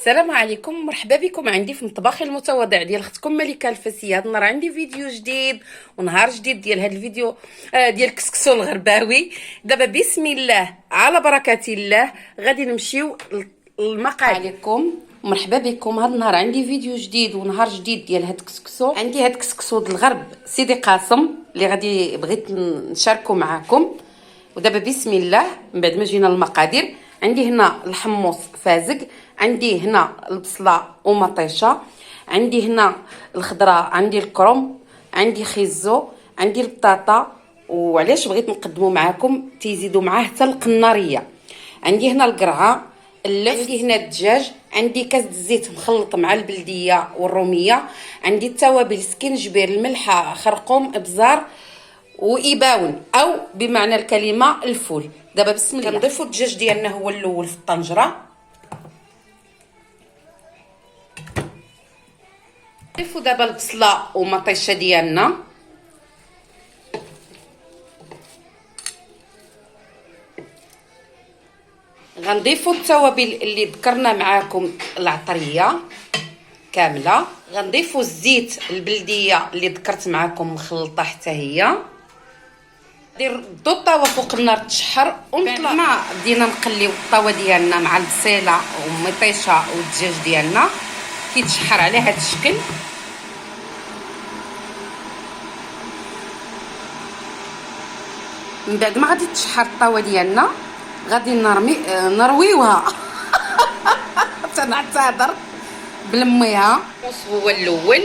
السلام عليكم، مرحبا بكم عندي في مطبخي المتواضع ديال اختكم ملكه الفاسيه. هذا النهار عندي فيديو جديد ونهار جديد ديال هذا الفيديو ديال الكسكسو الغرباوي. دابا بسم الله على بركه الله غادي نمشيو للمقادير. عليكم مرحبا بكم. هذا النهار عندي فيديو جديد ونهار جديد ديال هاد الكسكسو. عندي هاد الكسكسو ديال الغرب سيدي قاسم اللي غادي بغيت نشاركو معكم. ودابا بسم الله من بعد ما جينا المقادير، عندي هنا الحمص فازق، عندي هنا البصله ومطيشه، عندي هنا الخضره، عندي الكرنب، عندي خيزو، عندي البطاطا. وعلاش بغيت نقدمو معكم تيزيدوا معاه حتى القناريه. عندي هنا القرعه، اللف، عندي هنا الدجاج، عندي كاس الزيت مخلط مع البلديه والروميه، عندي التوابل سكينجبير، الملحه، خرقوم، ابزار وإباون او بمعنى الكلمه الفول. دابا بسم الله كنضيفوا الدجاج ديالنا هو الاول في الطنجره. نضيفوا دابا البصله ومطيشه ديالنا، غنضيفوا التوابل اللي ذكرنا معاكم العطريه كامله، غنضيفوا الزيت البلديه اللي ذكرت معاكم مخلطه حتى هي. ردوا الطاوه فوق النار تشحر، ومن ما بدينا نقليو الطاوه ديالنا مع البصيله والمطيشه والدجاج ديالنا كيتشحر على هذا الشكل. من بعد ما غادي تشحر الطاوه ديالنا غادي نرويوها تنعتذر بلميها. هو الاول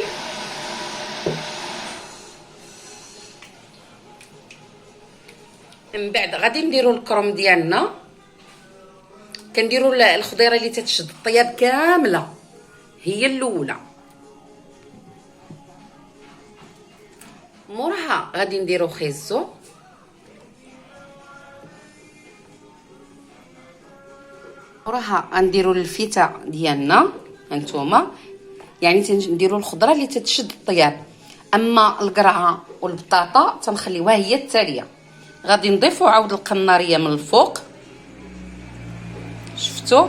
من بعد غادي نديروا الكرم ديالنا، كنديروا الخضيره اللي تتشد الطياب كامله هي الاولى. موراها غادي نديروا خيزو، وراها غنديروا الفيته ديالنا هانتوما، يعني تنديروا الخضره اللي تتشد الطياب. اما القرعه والبطاطا تنخليوها هي التاليه. غادي نضيفوا عاود القناريه من الفوق. شفتوا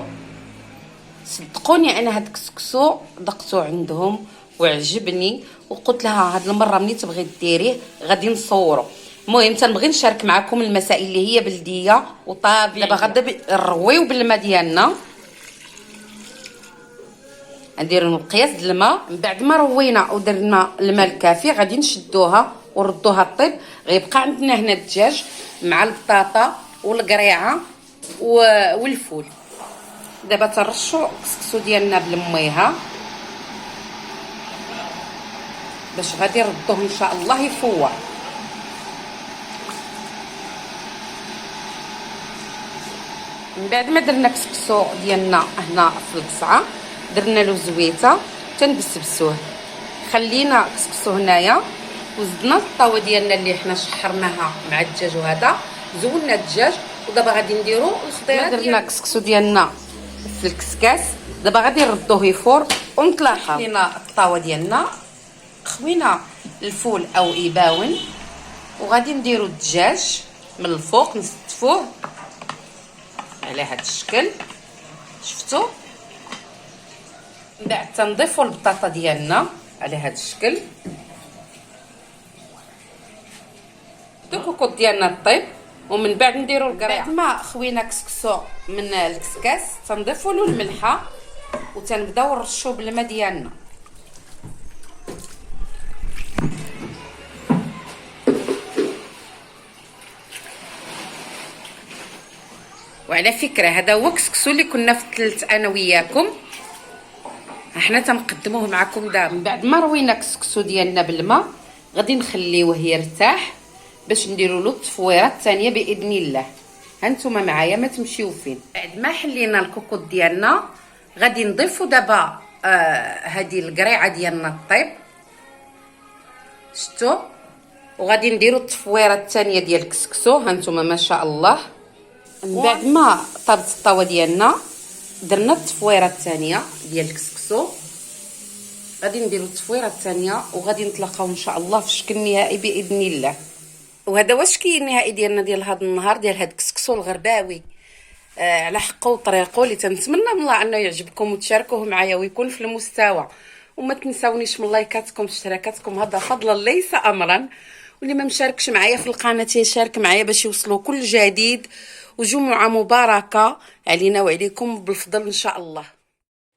صدقوني انا هاد الكسكسو دقتو عندهم وعجبني، وقلت لها هاد المره ملي تبغي ديريه غادي نصورو. المهم تنبغي نشارك معكم المسائل اللي هي بلديه وطبيعيه. دابا غادي نرويو بالماء ديالنا، نديرو القياس د الماء. من بعد ما روينا ودرنا الماء الكافي غادي نشدوها وردوها طيب. غيبقى عندنا هنا الدجاج مع البطاطا والقريعه والفول. دابا تنرشوا الكسكسو ديالنا بالميها باش غادي نردوه ان شاء الله يفور. من بعد ما درنا كسكسو ديالنا هنا في القصعه درنا له زويته تنبسبسوه، خلينا كسكسو هنايا وزدنا الطاوه ديالنا اللي حنا شحرناها مع الدجاج، وهذا زولنا الدجاج. ودابا غادي نديرو الخضيره. درنا كسكسو ديالنا في الكسكاس، دابا غادي نردوه يفور ونطلقوا. خلينا الطاوه ديالنا، خوينا الفول او إباون، وغادي نديرو الدجاج من الفوق نستفوه على هذا الشكل. شفتوا؟ من بعد تنضيفوا البطاطا ديالنا على هذا الشكل. الكوكوط ديالنا طيب، ومن بعد نديروا القريعه. بعد ما خوينا كسكسو من الكسكاس تنضيفوا له الملحه وتنبداو نرشوا بالماء ديالنا. وعلى فكره هذا هو كسكسو اللي كنا فتلت انا وياكم، احنا تنقدموه معكم دابا. من بعد ما روينا كسكسو ديالنا بالماء غادي نخليوه يرتاح باش نديروا له التفويره الثانيه باذن الله. هانتوما معايا ما تمشيو فين. بعد ما حلينا الكوكوط ديالنا غادي نضيفوا دابا هذه القريعه ديالنا الطيب. شفتوا؟ وغادي نديروا التفويره الثانيه ديال الكسكسو هانتوما ما شاء الله. من بعد ما طابت الطاوه ديالنا درنا التفويره الثانيه ديال الكسكسو، غادي نديروا التفويره الثانيه وغادي نتلاقاو ان شاء الله في الشكل النهائي باذن الله. وهذا هو الشكل النهائي ديالنا ديال هذا النهار ديال هذا الكسكسو الغرباوي. على حقه وطريقه اللي تنتمنى من الله انه يعجبكم وتشاركوه معايا ويكون في المستوى. وما تنساونيش من لايكاتكم واشتراكاتكم، هذا فضلا ليس امرا. واللي ما مشاركش معايا في القناه يشارك معايا باش يوصلوا كل جديد. وجمعه مباركه علينا وعليكم بالفضل ان شاء الله،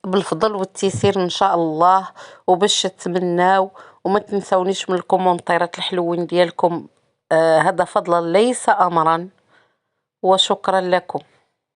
بالفضل والتيسير ان شاء الله. وباش تتمناو وما تنساونيش من الكومنتيرات الحلوين ديالكم. هذا فضلا ليس امرا، وشكرا لكم.